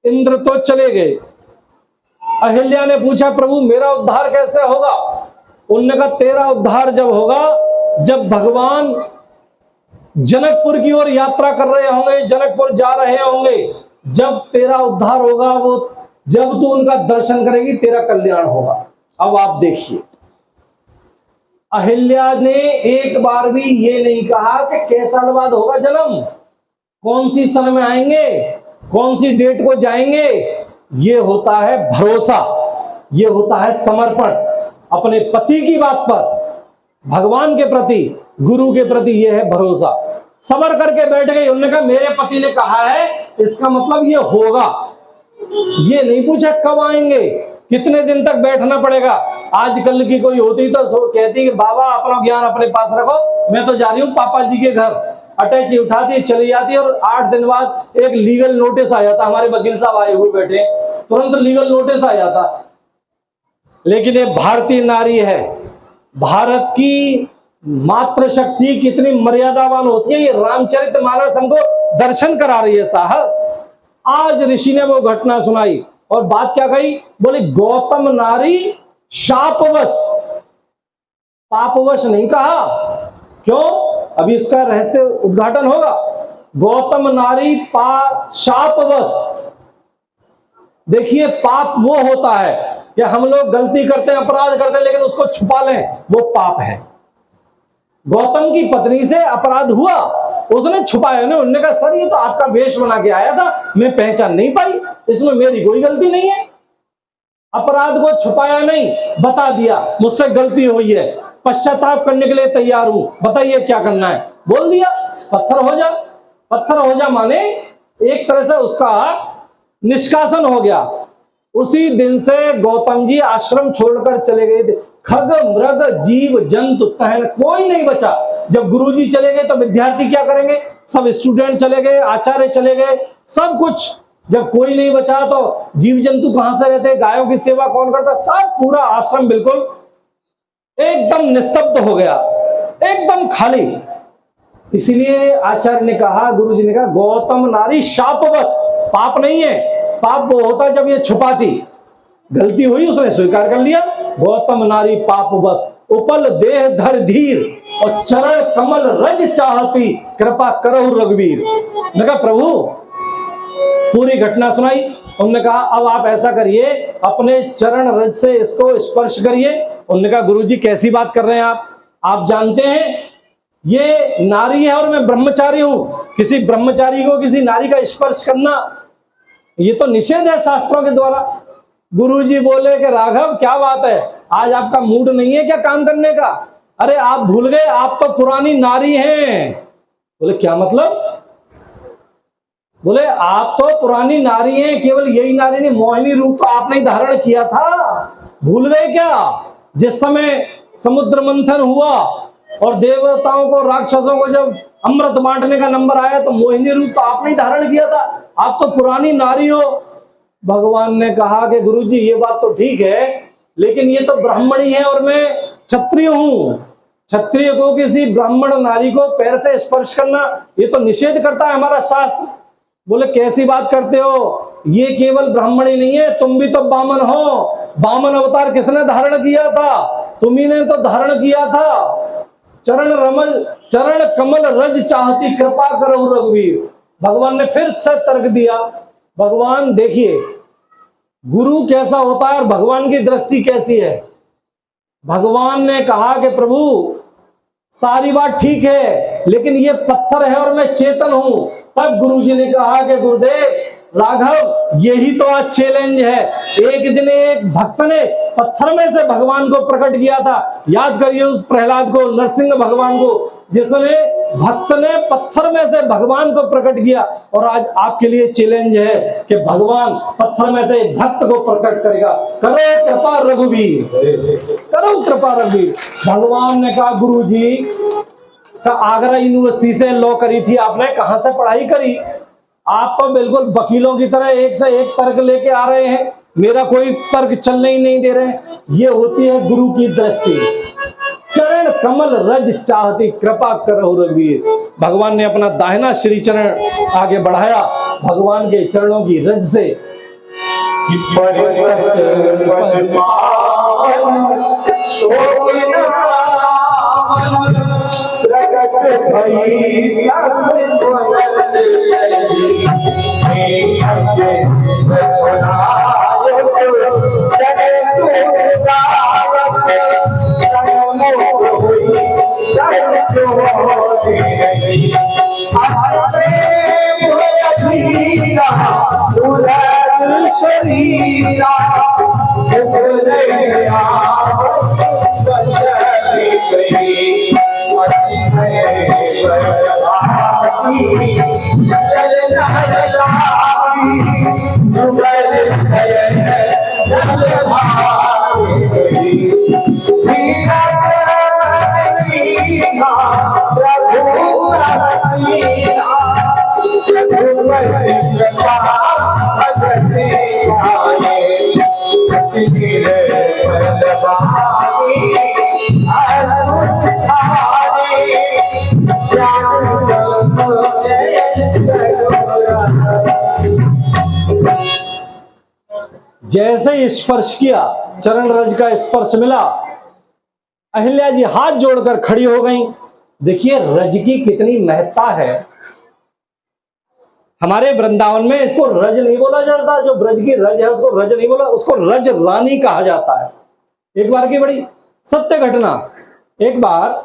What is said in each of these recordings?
इंद्र तो चले गए। अहिल्या ने पूछा प्रभु मेरा उद्धार कैसे होगा? उन्होंने कहा तेरा उद्धार जब होगा जब भगवान जनकपुर की ओर यात्रा कर रहे होंगे, जनकपुर जा रहे होंगे, जब तेरा उद्धार होगा, वो जब तू उनका दर्शन करेगी तेरा कल्याण होगा। अब आप देखिए, अहिल्या ने एक बार भी ये नहीं कहा कि कैसा साल बाद होगा जन्म, कौन सी सन में आएंगे, कौन सी डेट को जाएंगे। ये होता है भरोसा, ये होता है समर्पण अपने पति की बात पर, भगवान के प्रति, गुरु के प्रति। ये है भरोसा। सबर करके बैठ गई। उन्होंने कहा मेरे पति ने कहा है, इसका मतलब ये होगा। ये नहीं पूछा कब आएंगे, कितने दिन तक बैठना पड़ेगा। आजकल की कोई होती तो कहती कि बाबा अपना ज्ञान अपने पास रखो, मैं तो जा रही हूँ पापा जी के घर। अटैची उठाती चली जाती और 8 दिन बाद एक लीगल नोटिस आ जाता। हमारे वकील साहब आए हुए बैठे, तुरंत लीगल नोटिस आ जाता। लेकिन ये भारतीय नारी है, भारत की मातृशक्ति कितनी मर्यादावान होती है, ये रामचरितमानस हमको दर्शन करा रही है साहब। आज ऋषि ने वो घटना सुनाई और बात क्या कही, बोले गौतम नारी शापवश, पापवश नहीं कहा। क्यों? अभी इसका रहस्य उद्घाटन होगा। गौतम नारी शापवश। देखिए पाप वो होता है कि हम लोग गलती करते हैं, अपराध करते हैं, लेकिन उसको छुपा लें, वो पाप है। गौतम की पत्नी से अपराध हुआ, उसने छुपाया ना। उन्होंने कहा सर ये तो आपका वेश बना के आया था, मैं पहचान नहीं पाई, इसमें मेरी कोई गलती नहीं है। अपराध को छुपाया नहीं, बता दिया मुझसे गलती हुई है, पश्चाताप करने के लिए तैयार हूं, बताइए क्या करना है। बोल दिया, पत्थर हो जा। पत्थर हो जा माने एक तरह से उसका निष्कासन हो गया। उसी दिन से गौतम जी आश्रम छोड़कर चले गए थे। खग मृग जीव जंतु तहन कोई नहीं बचा। जब गुरुजी चले गए तो विद्यार्थी क्या करेंगे? सब स्टूडेंट चले गए, आचार्य चले गए, सब कुछ। जब कोई नहीं बचा तो जीव जंतु कहां से रहते? गायों की सेवा कौन करता? सब पूरा आश्रम बिल्कुल एकदम निस्तब्ध हो गया, एकदम खाली। इसीलिए आचार्य ने कहा, गुरुजी ने कहा गौतम नारी शापवश, पाप नहीं है। पाप वो होता जब ये छुपाती, गलती हुई उसने स्वीकार कर लिया। गौतम नारी पापवश, उपल देह धर धीर और चरण कमल रज चाहती, कृपा करहु रघुवीर। मैं कहा प्रभु, पूरी घटना सुनाई। उन्होंने कहा अब आप ऐसा करिए, अपने चरण रज से इसको स्पर्श करिए। उन्होंने कहा गुरुजी कैसी बात कर रहे हैं आप जानते हैं ये नारी है और मैं ब्रह्मचारी हूं, किसी ब्रह्मचारी को किसी नारी का स्पर्श करना ये तो निषेध है शास्त्रों के द्वारा। गुरुजी बोले कि राघव क्या बात है, आज आपका मूड नहीं है क्या काम करने का? अरे आप भूल गए, आप तो पुरानी नारी हैं। बोले क्या मतलब? बोले आप तो पुरानी नारी हैं, केवल यही नारी नहीं, मोहिनी रूप तो आपने धारण किया था, भूल गए क्या? जिस समय समुद्र मंथन हुआ और देवताओं को, राक्षसों को जब अमृत बांटने का नंबर आया तो मोहिनी रूप तो आपने धारण किया था, आप तो पुरानी नारी हो। भगवान ने कहा कि गुरुजी ये बात तो ठीक है, लेकिन ये तो ब्राह्मणी है और मैं क्षत्रिय हूं। क्षत्रिय को किसी ब्राह्मण नारी को पैर से स्पर्श करना ये तो निषेध करता है हमारा शास्त्र। बोले कैसी बात करते हो, ये केवल ब्राह्मणी नहीं है, तुम भी तो बामन हो। बामन अवतार किसने धारण किया था? तुम्ही ने तो धारण किया था। चरण कमल रज चाहती, कृपा करो रघुवीर। भगवान ने फिर से तर्क दिया। भगवान देखिए गुरु कैसा होता है और भगवान की दृष्टि कैसी है। भगवान ने कहा कि प्रभु सारी बात ठीक है, लेकिन ये पत्थर है और मैं चेतन हूं। तब गुरुजी ने कहा कि गुरुदेव राघव यही तो आज चैलेंज है। एक दिन एक भक्त ने पत्थर में से भगवान को प्रकट किया था। याद करिए उस प्रहलाद को, नरसिंह भगवान को, जिसने भक्त ने पत्थर में से भगवान को प्रकट किया। और आज आपके लिए चैलेंज है कि भगवान पत्थर में से भक्त को प्रकट करेगा। करो कृपा रघुवीर, करो कृपा रघुवीर। भगवान ने कहा गुरुजी का आगरा यूनिवर्सिटी से लॉ करी थी आपने, कहां से पढ़ाई करी? आप तो बिल्कुल वकीलों की तरह एक से एक तर्क लेके आ रहे हैं, मेरा कोई तर्क चलने ही नहीं दे रहे। ये होती है गुरु की दृष्टि। चरण कमल रज चाहती, कृपा करहु रघुवीर। भगवान ने अपना दाहिना श्री चरण आगे बढ़ाया, भगवान के चरणों की रज से जैसे ही स्पर्श किया, चरण रज का स्पर्श मिला, अहिल्या जी हाथ जोड़कर खड़ी हो गई। देखिए रज की कितनी महत्ता है। हमारे वृंदावन में इसको रज नहीं बोला जाता, जो ब्रज की रज है उसको रज नहीं बोला, उसको रज रानी कहा जाता है। एक बार की बड़ी सत्य घटना, एक बार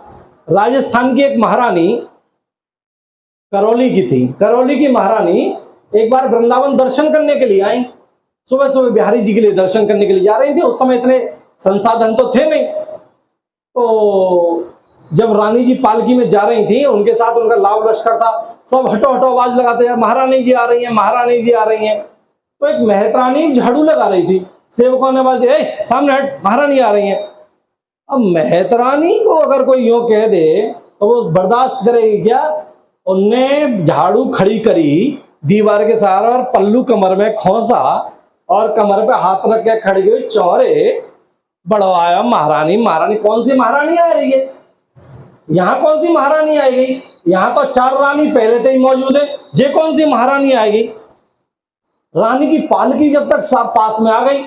राजस्थान की एक महारानी करौली की थी। करौली की महारानी एक बार वृंदावन दर्शन करने के लिए आई। सुबह सुबह बिहारी जी के लिए दर्शन करने के लिए जा रही थी। उस समय इतने संसाधन तो थे नहीं, तो जब रानी जी पालकी में जा रही थी, उनके साथ उनका लाभ लश्कर था। सब हटो हटो आवाज लगाते हैं, महारानी जी आ रही हैं, महारानी जी आ रही हैं। तो एक मेहतरानी झाड़ू लगा रही थी, सेवकों ने आवाज दी, सामने हट, महारानी आ रही हैं। अब मेहतरानी को अगर कोई यूं कह दे तो वो बर्दाश्त करेगी क्या? उनने झाड़ू खड़ी करी दीवार के सहारे और पल्लू कमर में खोसा और कमर पे हाथ रख के खड़ी हुई, चौरे बढ़वाया महारानी। महारानी कौन सी महारानी आ रही है? यहाँ कौन सी महारानी आएगी? यहाँ तो 4 रानी पहले से ही मौजूद है, जे कौन सी महारानी आएगी? रानी की पालकी जब तक पास में आ गई,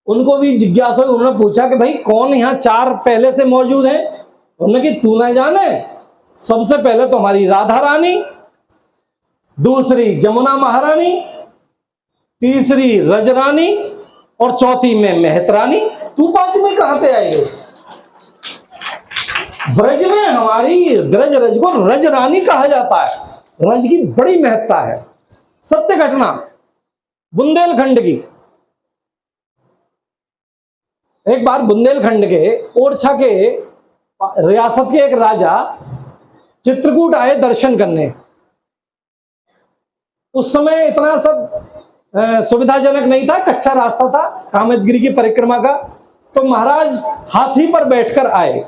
उनको भी जिज्ञासा हुई। उन्होंने पूछा कि भाई कौन यहाँ 4 पहले से मौजूद है? उन्होंने कि तू नहीं जाने, सबसे पहले तो हमारी राधा रानी, दूसरी जमुना महारानी, तीसरी रजरानी और चौथी में मेहतरानी। तू 5वीं कहां पे आई है? ब्रज में हमारी ब्रज रज को रज रानी कहा जाता है। रज की बड़ी महत्ता है। सत्य घटना बुंदेलखंड की। एक बार बुंदेलखंड के ओरछा के रियासत के एक राजा चित्रकूट आए दर्शन करने। उस समय इतना सब सुविधाजनक नहीं था, कच्चा रास्ता था कामदगिरी की परिक्रमा का। तो महाराज हाथी पर बैठकर आए।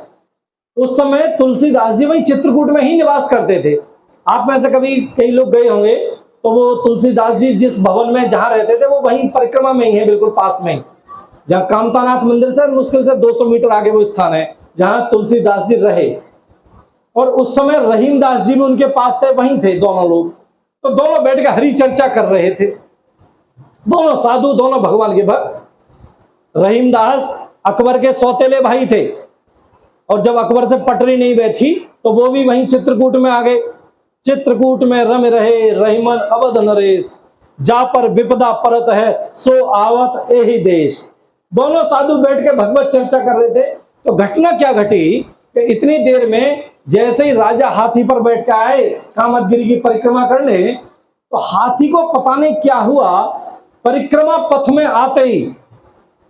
उस समय तुलसीदास जी वही चित्रकूट में ही निवास करते थे। आप में से कभी कई लोग गए होंगे, तो वो तुलसीदास जी जिस भवन में जहां रहते थे वो वहीं परिक्रमा में ही है, बिल्कुल पास में ही। जहां कामतानाथ मंदिर से मुश्किल से 200 मीटर आगे वो स्थान है जहां तुलसीदास जी रहे। और उस समय रहीमदास जी भी उनके पास थे, वहीं थे दोनों लोग। तो दोनों बैठ के हरी चर्चा कर रहे थे। दोनों साधु, दोनों भगवान के भक्त। रहीमदास अकबर के सौतेले भाई थे, और जब अकबर से पटरी नहीं बैठी तो वो भी वहीं चित्रकूट में आ गए। चित्रकूट में रम रहे रहीमन अवध नरेश, जा पर विपदा परत है सो आवत एही देश। दोनों साधु बैठ के भगवत चर्चा कर रहे थे। तो घटना क्या घटी कि इतनी देर में जैसे ही राजा हाथी पर बैठ के आए कामदगिरी की परिक्रमा करने, तो हाथी को पता नहीं क्या हुआ, परिक्रमा पथ में आते ही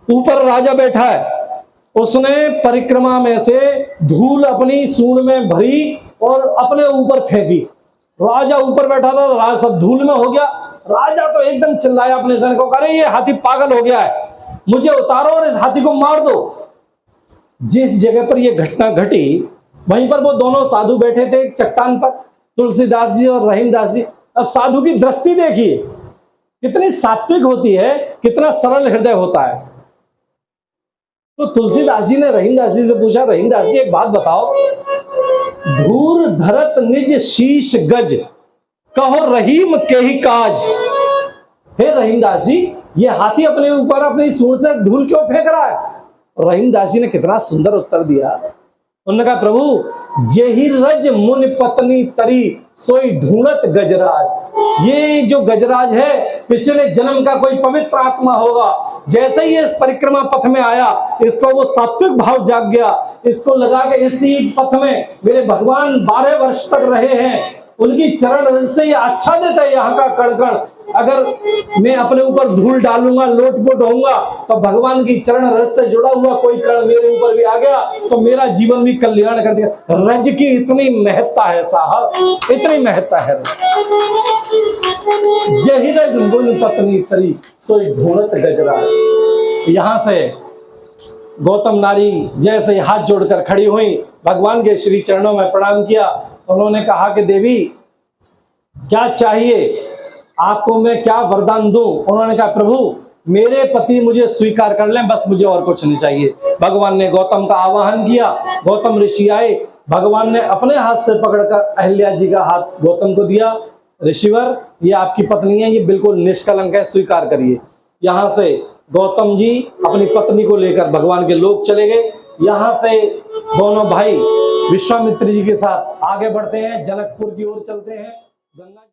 ऊपर राजा बैठा है, उसने परिक्रमा में से धूल अपनी सूंड में भरी और अपने ऊपर फेंकी। राजा ऊपर बैठा था तो राजा सब धूल में हो गया। राजा तो एकदम चिल्लाया अपने सैनिकों को, अरे ये हाथी पागल हो गया है, मुझे उतारो और इस हाथी को मार दो। जिस जगह पर यह घटना घटी वहीं पर वो दोनों साधु बैठे थे चट्टान पर, तुलसीदास जी और रहीमदास जी। अब साधु की दृष्टि देखिए कितनी सात्विक होती है, कितना सरल हृदय होता है। तो तुलसीदास जी ने रहीमदास जी से पूछा, रहीमदास जी एक बात बताओ, धूर धरत निज शीश गज, कहो रहीम के ही काज। हे रहीमदास जी, ये हाथी अपने ऊपर अपनी सूंड से धूल क्यों फेंक रहा है? रहीमदास जी ने कितना सुंदर उत्तर दिया। उन्होंने कहा, प्रभु यही रज मुनि पत्नी तरी सोई ढूंढत गजराज। ये जो गजराज है पिछले जन्म का कोई पवित्र आत्मा होगा। जैसे ही इस परिक्रमा पथ में आया, इसको वो सात्विक भाव जाग गया। इसको लगा कि इसी पथ में मेरे भगवान 12 वर्ष तक रहे हैं, उनकी चरण रज से ये अच्छा देता है यहाँ का कण कण। अगर मैं अपने ऊपर धूल डालूंगा, लोटपोट होऊंगा, तो भगवान की चरण रज से जुड़ा हुआ कोई कण मेरे ऊपर भी आ गया तो मेरा जीवन भी कल्याण कर दिया। रज की इतनी महत्ता है साहब, इतनी महत्ता है। यही रज मुनि पत्नी तरी सोई ढूंढत गजराज। यहां से गौतम नारी जैसे हाथ जोड़कर खड़ी हुई, भगवान के श्री चरणों में प्रणाम किया। उन्होंने कहा कि देवी क्या चाहिए, आपको मैं क्या वरदान दूं? उन्होंने कहा, प्रभु मेरे पति मुझे स्वीकार कर लें, बस मुझे और कुछ नहीं चाहिए। भगवान ने गौतम का आवाहन किया, गौतम ऋषि आए। भगवान ने अपने हाथ से पकड़कर अहिल्या जी का हाथ गौतम को दिया। ऋषिवर, ये आपकी पत्नी है, ये बिल्कुल निष्कलंक है, स्वीकार करिए। यहां से गौतम जी अपनी पत्नी को लेकर भगवान के लोक चले गए। यहां से दोनों भाई विश्वामित्र जी के साथ आगे बढ़ते हैं, जनकपुर की ओर चलते हैं। गंगा